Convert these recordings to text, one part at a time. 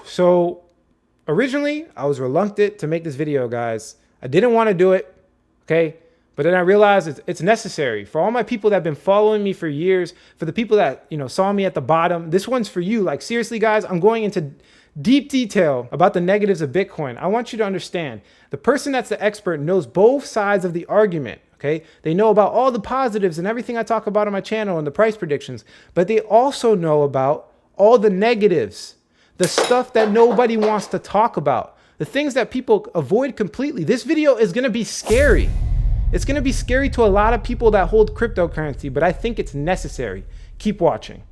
So originally I was reluctant to make this video, guys. I didn't want to do it. Okay. But then I realized it's necessary for all my people that have been following me for years, for the people that, saw me at the bottom. This one's for you. Like, seriously, guys, I'm going into deep detail about the negatives of Bitcoin. I want you to understand the person that's the expert knows both sides of the argument. Okay. They know about all the positives and everything I talk about on my channel and the price predictions, but they also know about all the negatives, the stuff that nobody wants to talk about, the things that people avoid completely. This video is going to be scary. It's going to be scary to a lot of people that hold cryptocurrency, but I think it's necessary. Keep watching.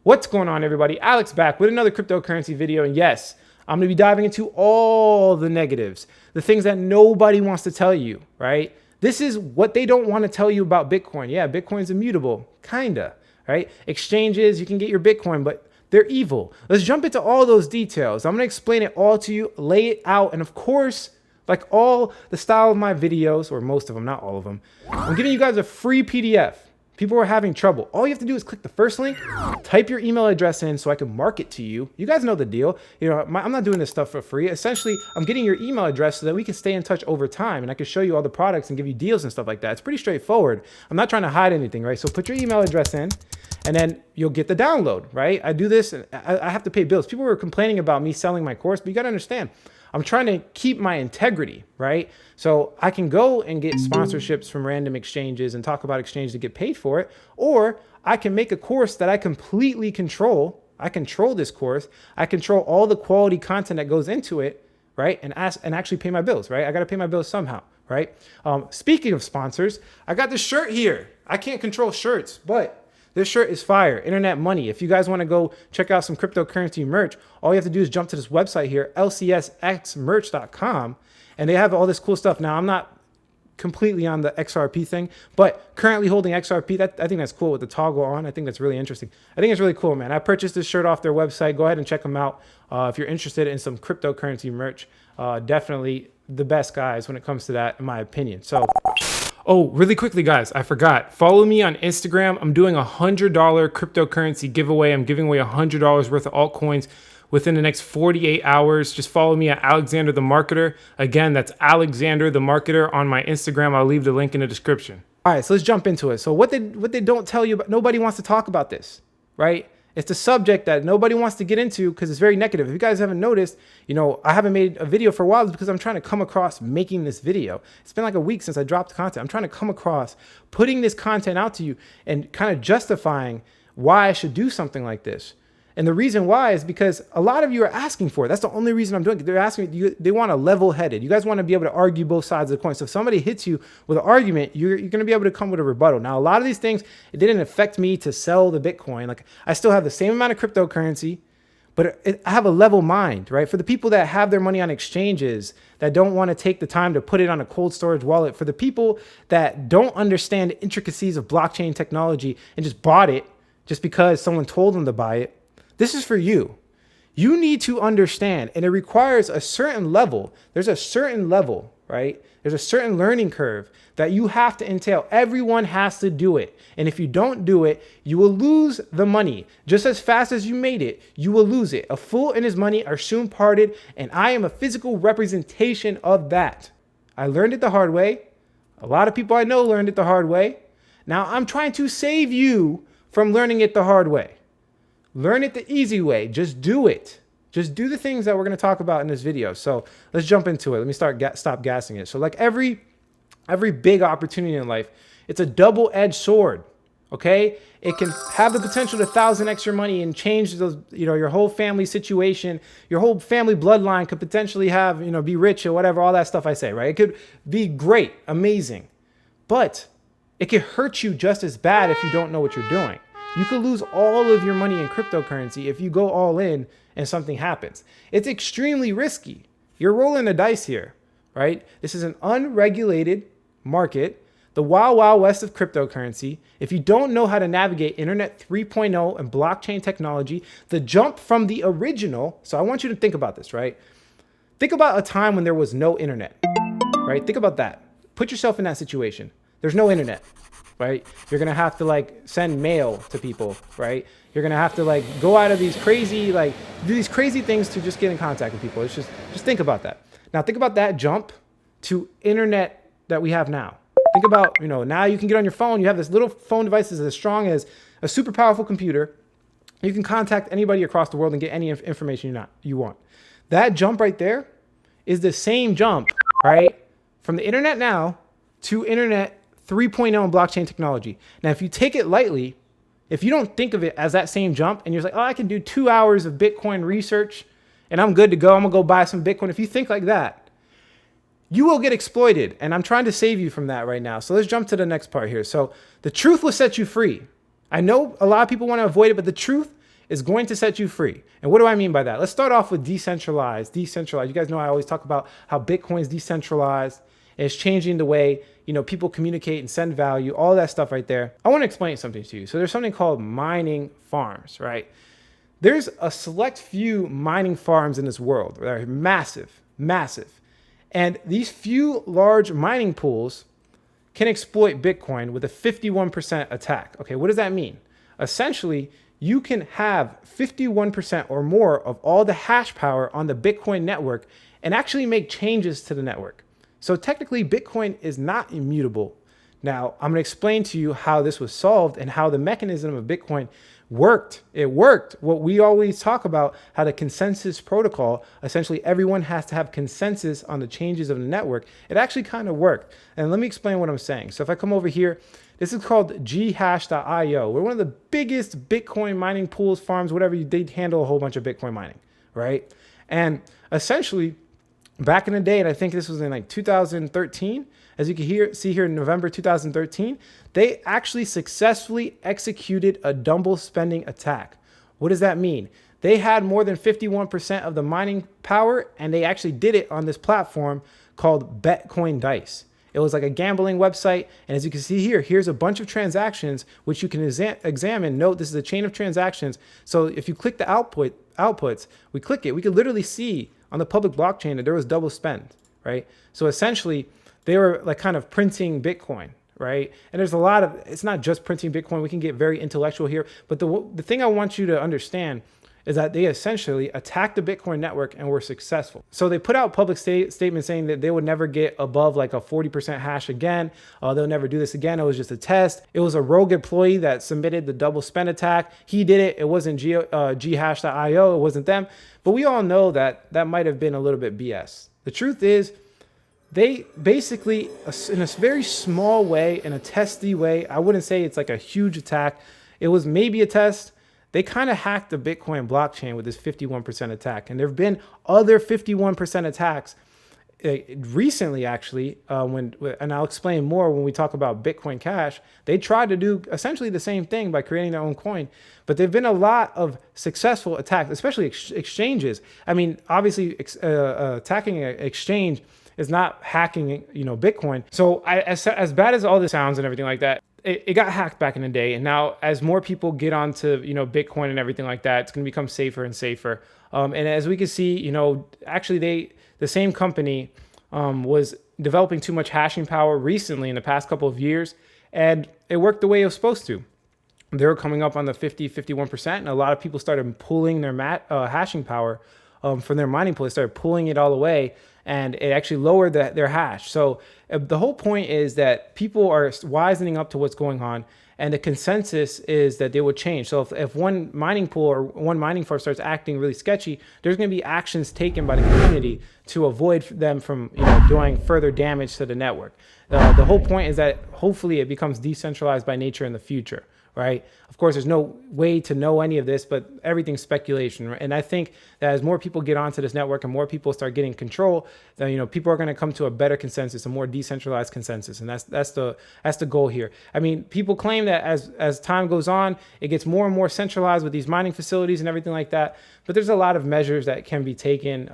What's going on, everybody? Alex back with another cryptocurrency video. And yes, I'm going to be diving into all the negatives, the things that nobody wants to tell you, right? This is what they don't want to tell you about Bitcoin. Yeah, Bitcoin's immutable, kinda, right? Exchanges, you can get your Bitcoin, but they're evil. Let's jump into all those details. I'm going to explain it all to you, lay it out. And of course, like all the style of my videos, or most of them, not all of them, I'm giving you guys a free PDF. People are having trouble. All you have to do is click the first link, type your email address in so I can mark it to you. You guys know the deal. I'm not doing this stuff for free. Essentially, I'm getting your email address so that we can stay in touch over time and I can show you all the products and give you deals and stuff like that. It's pretty straightforward. I'm not trying to hide anything, right? So put your email address in and then you'll get the download, right? I do this, I have to pay bills. People were complaining about me selling my course, but you got to understand, I'm trying to keep my integrity, right? So I can go and get sponsorships from random exchanges and talk about exchanges to get paid for it, or I can make a course that I completely control. I control this course. I control all the quality content that goes into it, right? And actually pay my bills, right? I got to pay my bills somehow, right? Speaking of sponsors, I got this shirt here. I can't control shirts, but this shirt is fire. Internet money. If you guys want to go check out some cryptocurrency merch, all you have to do is jump to this website here, lcsxmerch.com, and they have all this cool stuff. Now, I'm not completely on the XRP thing, but currently holding XRP, I think that's cool with the toggle on. I think that's really interesting. I think it's really cool, man. I purchased this shirt off their website. Go ahead and check them out if you're interested in some cryptocurrency merch. Definitely the best guys when it comes to that, in my opinion. So, oh, really quickly, guys, I forgot. Follow me on Instagram. I'm doing a $100 cryptocurrency giveaway. I'm giving away $100 worth of altcoins within the next 48 hours. Just follow me at Alexander the Marketer. Again, that's Alexander the Marketer on my Instagram. I'll leave the link in the description. All right, so let's jump into it. So what they don't tell you, but nobody wants to talk about this, right? It's the subject that nobody wants to get into because it's very negative. If you guys haven't noticed, I haven't made a video for a while because I'm trying to come across making this video. It's been like a week since I dropped content. I'm trying to come across putting this content out to you and kind of justifying why I should do something like this. And the reason why is because a lot of you are asking for it. That's the only reason I'm doing it. They're asking you, they want a level-headed. You guys want to be able to argue both sides of the coin. So if somebody hits you with an argument, you're going to be able to come with a rebuttal. Now, a lot of these things, it didn't affect me to sell the Bitcoin. Like, I still have the same amount of cryptocurrency, but I have a level mind, right? For the people that have their money on exchanges, that don't want to take the time to put it on a cold storage wallet, for the people that don't understand the intricacies of blockchain technology and just bought it just because someone told them to buy it, this is for you. You need to understand, and it requires a certain level. There's a certain level, right? There's a certain learning curve that you have to entail. Everyone has to do it. And if you don't do it, you will lose the money. Just as fast as you made it, you will lose it. A fool and his money are soon parted, and I am a physical representation of that. I learned it the hard way. A lot of people I know learned it the hard way. Now I'm trying to save you from learning it the hard way. Learn it the easy way. Just do it. Just do the things that we're going to talk about in this video. So let's jump into it. Let me stop gassing it. So like every big opportunity in life, it's a double-edged sword. Okay. It can have the potential to 1000x your money and change those, your whole family situation. Your whole family bloodline could potentially have, be rich or whatever, all that stuff I say, right? It could be great, amazing, but it could hurt you just as bad if you don't know what you're doing. You could lose all of your money in cryptocurrency if you go all in and something happens. It's extremely risky. You're rolling the dice here, right? This is an unregulated market, the wild, wild west of cryptocurrency. If you don't know how to navigate Internet 3.0 and blockchain technology, the jump from the original, so I want you to think about this, right? Think about a time when there was no internet, right? Think about that. Put yourself in that situation. There's no internet, right? You're gonna have to like send mail to people, right? You're gonna have to like go out of these crazy, like do these crazy things to just get in contact with people. It's just think about that. Now think about that jump to internet that we have now. Think about, now you can get on your phone. You have this little phone device that's as strong as a super powerful computer. You can contact anybody across the world and get any information you want. That jump right there is the same jump, right? From the internet now to internet 3.0 in blockchain technology. Now, if you take it lightly, if you don't think of it as that same jump and you're like, oh, I can do 2 hours of Bitcoin research and I'm good to go. I'm gonna go buy some Bitcoin. If you think like that, you will get exploited. And I'm trying to save you from that right now. So let's jump to the next part here. So the truth will set you free. I know a lot of people want to avoid it, but the truth is going to set you free. And what do I mean by that? Let's start off with decentralized. Decentralized. You guys know I always talk about how Bitcoin is decentralized. It's changing the way, people communicate and send value, all that stuff right there. I want to explain something to you. So there's something called mining farms, right? There's a select few mining farms in this world that are massive, massive. And these few large mining pools can exploit Bitcoin with a 51% attack. Okay, what does that mean? Essentially, you can have 51% or more of all the hash power on the Bitcoin network and actually make changes to the network. So technically, Bitcoin is not immutable. Now, I'm going to explain to you how this was solved and how the mechanism of Bitcoin worked. It worked. What we always talk about, how the consensus protocol, essentially everyone has to have consensus on the changes of the network. It actually kind of worked. And let me explain what I'm saying. So if I come over here, this is called ghash.io. We're one of the biggest Bitcoin mining pools, farms, whatever. They handle a whole bunch of Bitcoin mining, right? And essentially, back in the day, and I think this was in like 2013, as you can see here in November 2013, they actually successfully executed a double spending attack. What does that mean? They had more than 51% of the mining power, and they actually did it on this platform called Bitcoin Dice. It was like a gambling website. And as you can see here, here's a bunch of transactions, which you can examine. Note, this is a chain of transactions. So if you click the outputs, we click it, we could literally see on the public blockchain that there was double spend, right? So essentially, they were like kind of printing Bitcoin, right? And there's a lot of, it's not just printing Bitcoin. We can get very intellectual here. But the thing I want you to understand is that they essentially attacked the Bitcoin network and were successful. So they put out public statements saying that they would never get above like a 40% hash again. They'll never do this again. It was just a test. It was a rogue employee that submitted the double spend attack. He did it. It wasn't ghash.io. It wasn't them. But we all know that that might have been a little bit BS. The truth is, they basically, in a very small way, in a testy way, I wouldn't say it's like a huge attack. It was maybe a test. They kind of hacked the Bitcoin blockchain with this 51% attack. And there have been other 51% attacks recently, actually, and I'll explain more when we talk about Bitcoin Cash. They tried to do essentially the same thing by creating their own coin. But there have been a lot of successful attacks, especially exchanges. I mean, obviously, attacking an exchange is not hacking, Bitcoin. So as bad as all this sounds and everything like that, it got hacked back in the day. And now as more people get onto, Bitcoin and everything like that, it's going to become safer and safer. And as we can see, actually the same company was developing too much hashing power recently in the past couple of years, and it worked the way it was supposed to. They were coming up on the 51%, and a lot of people started pulling their hashing power from their mining pool. They started pulling it all away, and it actually lowered their hash. So the whole point is that people are wisening up to what's going on, and the consensus is that they would change. So if one mining pool or one mining farm starts acting really sketchy, there's going to be actions taken by the community to avoid them from doing further damage to the network. The whole point is that hopefully it becomes decentralized by nature in the future. Right? Of course, there's no way to know any of this, but everything's speculation. Right? And I think that as more people get onto this network and more people start getting control, then people are going to come to a better consensus, a more decentralized consensus, and that's the goal here. I mean, people claim that as time goes on, it gets more and more centralized with these mining facilities and everything like that. But there's a lot of measures that can be taken.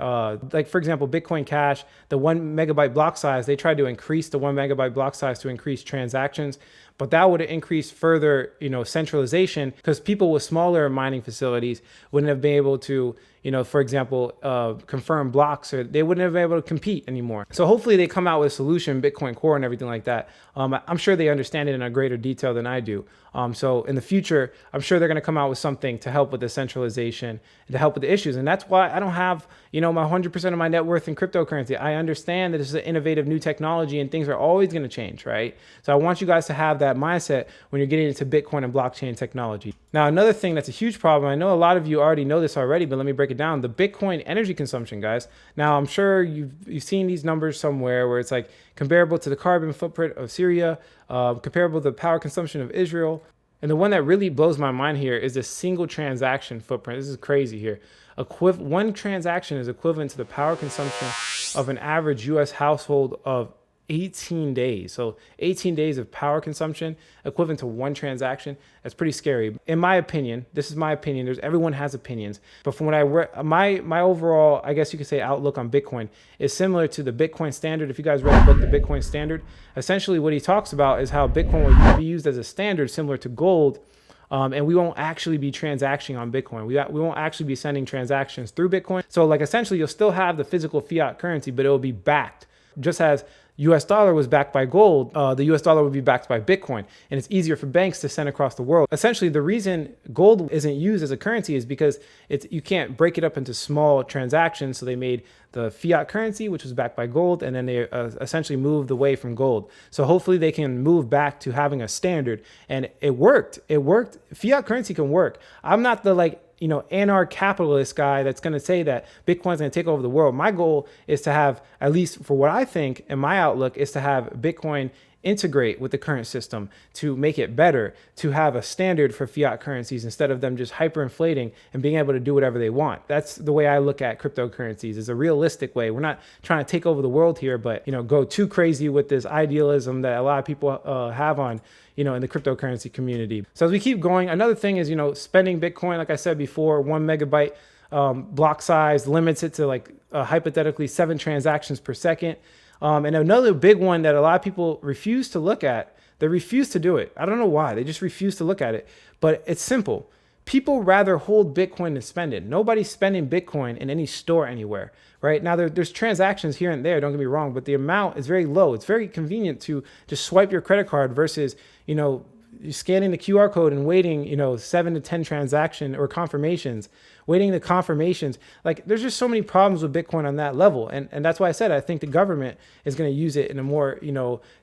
Like for example, Bitcoin Cash, the 1 megabyte block size, they tried to increase the 1 megabyte block size to increase transactions. But that would increase further, centralization, because people with smaller mining facilities wouldn't have been able to, for example, confirm blocks, or they wouldn't have been able to compete anymore. So hopefully they come out with a solution, Bitcoin Core and everything like that. I'm sure they understand it in a greater detail than I do. So in the future, I'm sure they're going to come out with something to help with the centralization and to help with the issues. And that's why I don't have, my 100% of my net worth in cryptocurrency. I understand that this is an innovative new technology and things are always going to change, right? So I want you guys to have that mindset when you're getting into Bitcoin and blockchain technology. Now, another thing that's a huge problem, I know a lot of you already know this already, but let me break it down. The Bitcoin energy consumption, guys. Now, I'm sure you've seen these numbers somewhere where it's like comparable to the carbon footprint of Syria, comparable to the power consumption of Israel. And the one that really blows my mind here is the single transaction footprint. This is crazy here. One transaction is equivalent to the power consumption of an average US household of 18 days. So 18 days of power consumption equivalent to one transaction. That's pretty scary. In my opinion, this is my opinion. Everyone has opinions, but from what I read, my overall, I guess you could say, outlook on Bitcoin is similar to the Bitcoin Standard. If you guys read the book, The Bitcoin Standard, essentially what he talks about is how Bitcoin will be used as a standard similar to gold. And we won't actually be transacting on Bitcoin. We won't actually be sending transactions through Bitcoin. So like essentially you'll still have the physical fiat currency, but it will be backed, just as US dollar was backed by gold, the US dollar would be backed by Bitcoin. And it's easier for banks to send across the world. Essentially, the reason gold isn't used as a currency is because you can't break it up into small transactions. So they made the fiat currency, which was backed by gold, and then they essentially moved away from gold. So hopefully they can move back to having a standard. And it worked. It worked. Fiat currency can work. I'm not the anarch-capitalist guy that's going to say that Bitcoin's going to take over the world. My goal is to have, at least for what I think and my outlook, is to have Bitcoin integrate with the current system to make it better, to have a standard for fiat currencies instead of them just hyperinflating and being able to do whatever they want. That's the way I look at cryptocurrencies, is a realistic way. We're not trying to take over the world here, but go too crazy with this idealism that a lot of people have on in the cryptocurrency community. So as we keep going, another thing is, spending Bitcoin, like I said before, 1 megabyte block size limits it to hypothetically 7 transactions per second. And another big one that a lot of people refuse to look at, they refuse to do it. I don't know why, they just refuse to look at it, but it's simple. People rather hold Bitcoin than spend it. Nobody's spending Bitcoin in any store anywhere, right? Now there's transactions here and there, don't get me wrong, but the amount is very low. It's very convenient to just swipe your credit card versus, scanning the QR code and waiting, 7 to 10 transaction or confirmations, waiting the confirmations. Like there's just so many problems with Bitcoin on that level. And that's why I said, I think the government is going to use it in a more,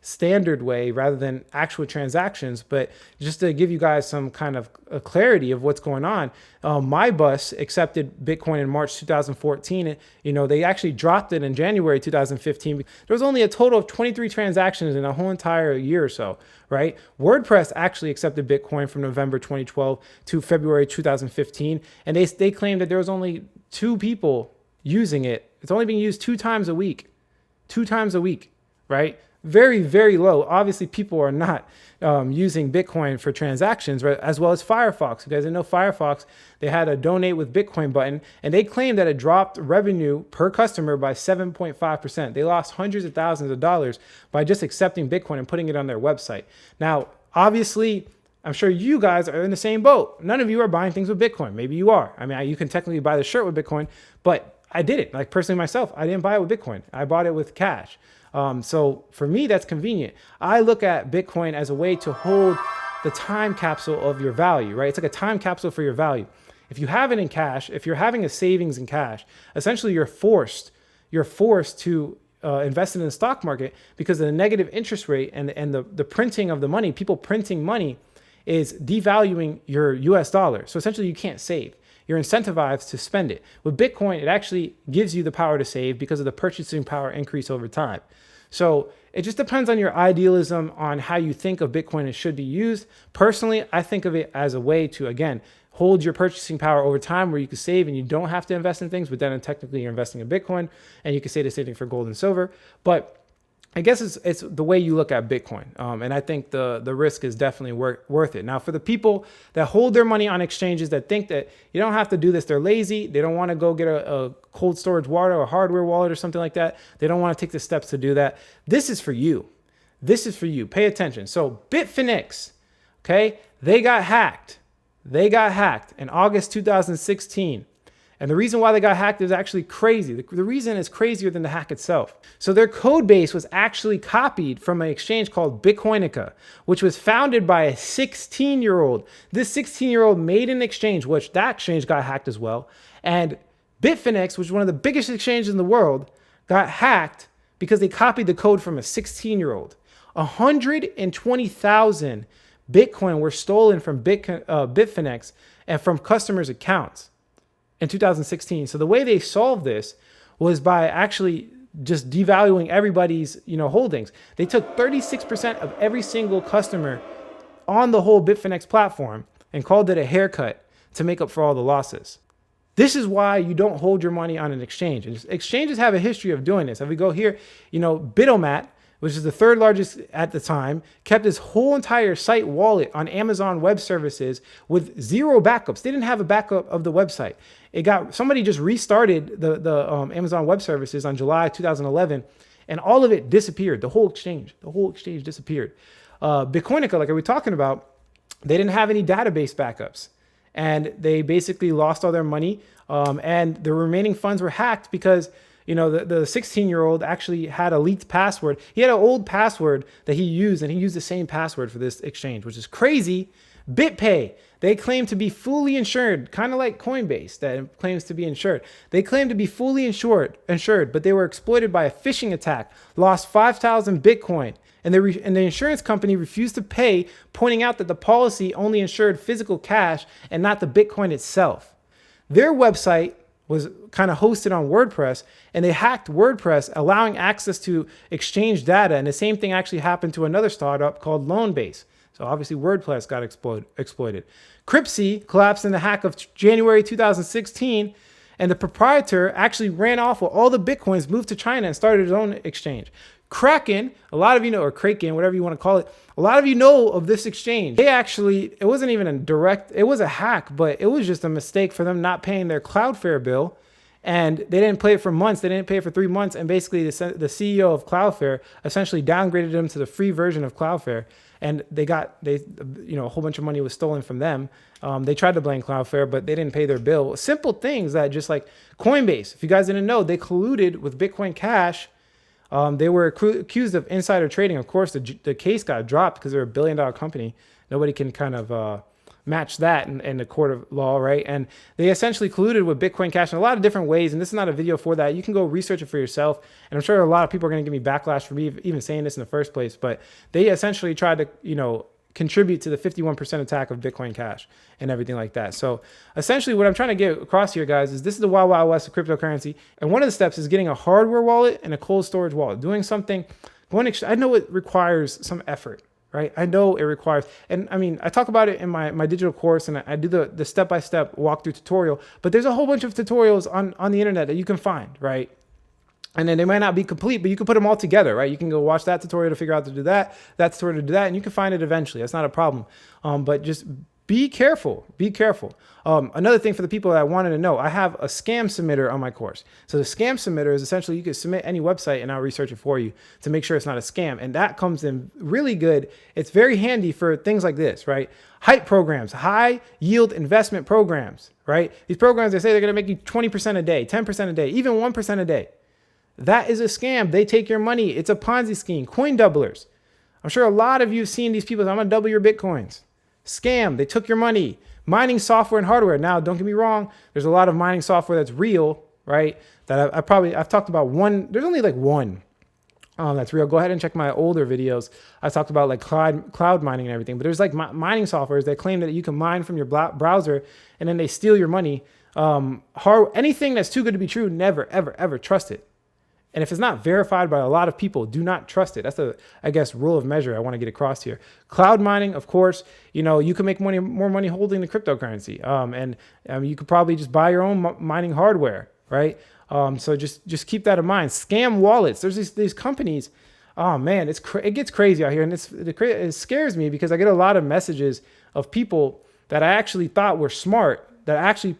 standard way rather than actual transactions. But just to give you guys some kind of a clarity of what's going on, my bus accepted Bitcoin in March 2014. They actually dropped it in January 2015. There was only a total of 23 transactions in a whole entire year or so, right? WordPress actually accepted Bitcoin from November 2012 to February 2015. And they claimed that there was only 2 people using it. It's only being used 2 times a week, right? Very, very low. Obviously, people are not using Bitcoin for transactions, right? As well as Firefox. You guys know Firefox, they had a donate with Bitcoin button, and they claimed that it dropped revenue per customer by 7.5%. They lost hundreds of thousands of dollars by just accepting Bitcoin and putting it on their website. Now, obviously, I'm sure you guys are in the same boat. None of you are buying things with Bitcoin. Maybe you are. I mean, you can technically buy the shirt with Bitcoin, but I didn't. Like personally myself, I didn't buy it with Bitcoin. I bought it with cash. So for me, that's convenient. I look at Bitcoin as a way to hold the time capsule of your value, right? It's like a time capsule for your value. If you have it in cash, if you're having a savings in cash, essentially you're forced to invest it in the stock market because of the negative interest rate and the printing of the money. People printing money is devaluing your US dollar. So essentially you can't save. You're incentivized to spend it. With Bitcoin, it actually gives you the power to save because of the purchasing power increase over time. So it just depends on your idealism on how you think of Bitcoin and should be used. Personally, I think of it as a way to, again, hold your purchasing power over time where you can save and you don't have to invest in things, but then technically you're investing in Bitcoin, and you can say the same thing for gold and silver. But I guess it's the way you look at Bitcoin. And I think the risk is definitely worth it. Now, for the people that hold their money on exchanges that think that you don't have to do this, they're lazy, they don't want to go get a cold storage wallet or a hardware wallet or something like that. They don't want to take the steps to do that. This is for you. This is for you. Pay attention. So Bitfinex, okay, they got hacked. They got hacked in August 2016. And the reason why they got hacked is actually crazy. The reason is crazier than the hack itself. So their code base was actually copied from an exchange called Bitcoinica, which was founded by a 16-year-old. This 16-year-old made an exchange, which that exchange got hacked as well. And Bitfinex, which is one of the biggest exchanges in the world, got hacked because they copied the code from a 16-year-old. 120,000 Bitcoin were stolen from Bitfinex and from customers' accounts in 2016. So the way they solved this was by actually just devaluing everybody's, holdings. They took 36% of every single customer on the whole Bitfinex platform and called it a haircut to make up for all the losses. This is why you don't hold your money on an exchange. And exchanges have a history of doing this. If we go here, Bitomat, which is the third largest at the time, kept his whole entire site wallet on Amazon Web Services with zero backups. They didn't have a backup of the website. Somebody just restarted the Amazon Web Services on July 2011, and all of it disappeared. The whole exchange disappeared. Bitcoinica, like I was talking about, they didn't have any database backups, and they basically lost all their money. And the remaining funds were hacked because the 16-year-old actually had a leaked password. He had an old password that he used, and he used the same password for this exchange, which is crazy. BitPay, they claim to be fully insured, kind of like Coinbase that claims to be insured. They claim to be fully insured, but they were exploited by a phishing attack, lost 5,000 Bitcoin, and the insurance company refused to pay, pointing out that the policy only insured physical cash and not the Bitcoin itself. Their website was kind of hosted on WordPress, and they hacked WordPress, allowing access to exchange data. And the same thing actually happened to another startup called Loanbase. So obviously WordPress got exploited. Cryptsy collapsed in the hack of January 2016, and the proprietor actually ran off with all the Bitcoins, moved to China, and started his own exchange. Kraken, a lot of you know, or Kraken, whatever you want to call it, a lot of you know of this exchange. It wasn't even it was a hack, but it was just a mistake for them not paying their Cloudflare bill. And they didn't pay it for months. They didn't pay it for 3 months. And basically the CEO of Cloudflare essentially downgraded them to the free version of Cloudflare. And a whole bunch of money was stolen from them. They tried to blame Cloudflare, but they didn't pay their bill. Simple things that just like Coinbase, if you guys didn't know, they colluded with Bitcoin Cash. They were accused of insider trading. Of course, the case got dropped because they're a $1 billion company. Nobody can kind of match that in the court of law, right? And they essentially colluded with Bitcoin Cash in a lot of different ways. And this is not a video for that. You can go research it for yourself. And I'm sure a lot of people are going to give me backlash for me even saying this in the first place. But they essentially tried to, contribute to the 51% attack of Bitcoin Cash and everything like that. So essentially what I'm trying to get across here, guys, is this is the wild, wild west of cryptocurrency. And one of the steps is getting a hardware wallet and a cold storage wallet, doing something. I know it requires some effort, right? I know it requires, and I mean, I talk about it in my digital course, and I do the step-by-step walkthrough tutorial, but there's a whole bunch of tutorials on the internet that you can find, right? And then they might not be complete, but you can put them all together, right? You can go watch that tutorial to figure out to do that tutorial to do that, and you can find it eventually. That's not a problem. But just be careful. Be careful. Another thing for the people that wanted to know, I have a scam submitter on my course. So the scam submitter is essentially you can submit any website and I'll research it for you to make sure it's not a scam. And that comes in really good. It's very handy for things like this, right? HYPE programs, high yield investment programs, right? These programs, they say they're going to make you 20% a day, 10% a day, even 1% a day. That is a scam. They take your money. It's a Ponzi scheme. Coin doublers. I'm sure a lot of you have seen these people. I'm going to double your Bitcoins. Scam. They took your money. Mining software and hardware. Now, don't get me wrong. There's a lot of mining software that's real, right? That I've talked about one. There's only like one that's real. Go ahead and check my older videos. I talked about like cloud mining and everything. But there's like mining softwares that claim that you can mine from your browser and then they steal your money. Anything that's too good to be true, never, ever, ever trust it. And if it's not verified by a lot of people, do not trust it. That's the, I guess, rule of measure I want to get across here. Cloud mining, of course, you can make more money holding the cryptocurrency. And you could probably just buy your own mining hardware, right? So just keep that in mind. Scam wallets. There's these companies. Oh man, it gets crazy out here, and it scares me because I get a lot of messages of people that I actually thought were smart that actually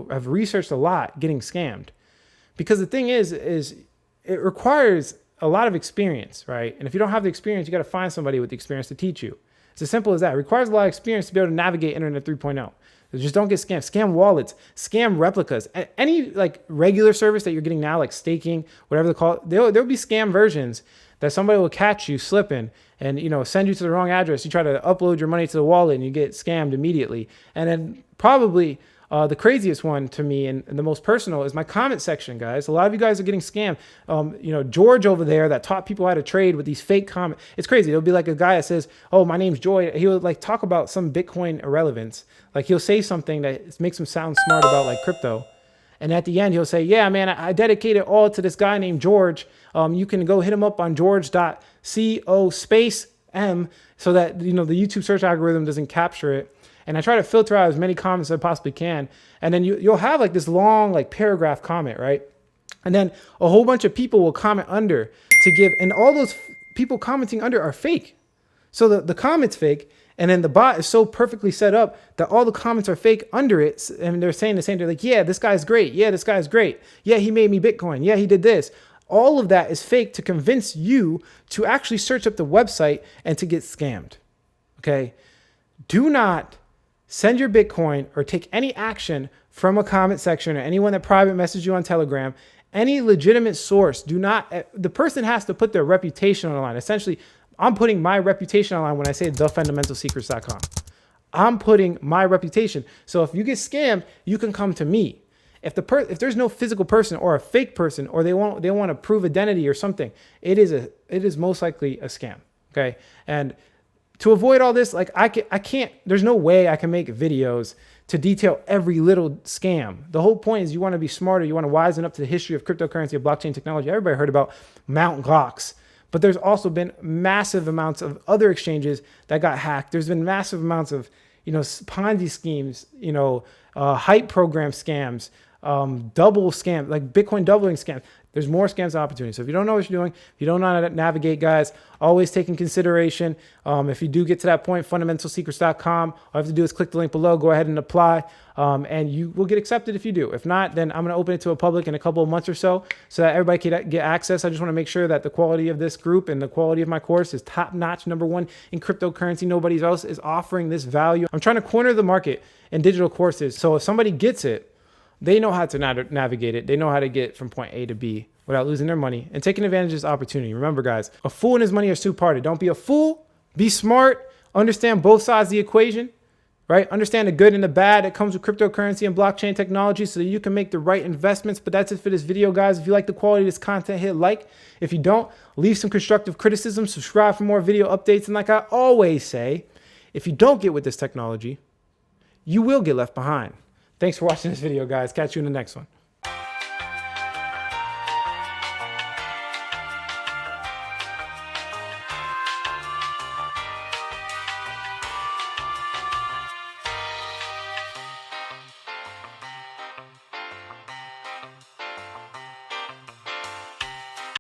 have researched a lot getting scammed. Because the thing is it requires a lot of experience, right? And if you don't have the experience, you got to find somebody with the experience to teach you. It's as simple as that. It requires a lot of experience to be able to navigate Internet 3.0. Just don't get scammed. Scam wallets, scam replicas, any like regular service that you're getting now, like staking, whatever they call it, there'll be scam versions that somebody will catch you slipping and, you know, send you to the wrong address. You try to upload your money to the wallet and you get scammed immediately. And then probably the craziest one to me and the most personal is my comment section, guys. A lot of you guys are getting scammed. You know, George over there that taught people how to trade with these fake comments. It's crazy. It'll be like a guy that says, oh, my name's Joy. He'll like talk about some Bitcoin irrelevance. Like he'll say something that makes him sound smart about like crypto. And at the end, he'll say, yeah, man, I dedicated all to this guy named George. You can go hit him up on george.co/m so that, you know, the YouTube search algorithm doesn't capture it. And I try to filter out as many comments as I possibly can. And then you'll have like this long like paragraph comment, right? And then a whole bunch of people will comment under to give, and all those people commenting under are fake. So the comment's fake. And then the bot is so perfectly set up that all the comments are fake under it. And they're saying the same. They're like, yeah, this guy's great. Yeah, this guy's great. Yeah, he made me Bitcoin. Yeah, he did this. All of that is fake to convince you to actually search up the website and to get scammed. Okay. Do not send your Bitcoin or take any action from a comment section or anyone that private messaged you on Telegram, any legitimate source. The person has to put their reputation on the line. Essentially, I'm putting my reputation on the line when I say thefundamentalsecrets.com. I'm putting my reputation. So if you get scammed, you can come to me. If there's no physical person or a fake person, or they want to prove identity or something, it is most likely a scam. Okay. And to avoid all this, like I can't, there's no way I can make videos to detail every little scam. The whole point is you want to be smarter. You want to wisen up to the history of cryptocurrency, of blockchain technology. Everybody heard about Mt. Gox, but there's also been massive amounts of other exchanges that got hacked. There's been massive amounts of, you know, Ponzi schemes, you know, hype program scams, double scam, like Bitcoin doubling scams. There's more scams and opportunities. So if you don't know what you're doing, if you don't know how to navigate, guys, always take in consideration. If you do get to that point, fundamentalsecrets.com, all you have to do is click the link below, go ahead and apply, and you will get accepted if you do. If not, then I'm going to open it to a public in a couple of months or so that everybody can get access. I just want to make sure that the quality of this group and the quality of my course is top notch, #1 in cryptocurrency. Nobody else is offering this value. I'm trying to corner the market in digital courses. So if somebody gets it, they know how to navigate it. They know how to get from point A to B without losing their money and taking advantage of this opportunity. Remember, guys, a fool and his money are two-parted. Don't be a fool. Be smart. Understand both sides of the equation, right? Understand the good and the bad that comes with cryptocurrency and blockchain technology so that you can make the right investments. But that's it for this video, guys. If you like the quality of this content, hit like. If you don't, leave some constructive criticism. Subscribe for more video updates. And like I always say, if you don't get with this technology, you will get left behind. Thanks for watching this video, guys. Catch you in the next one.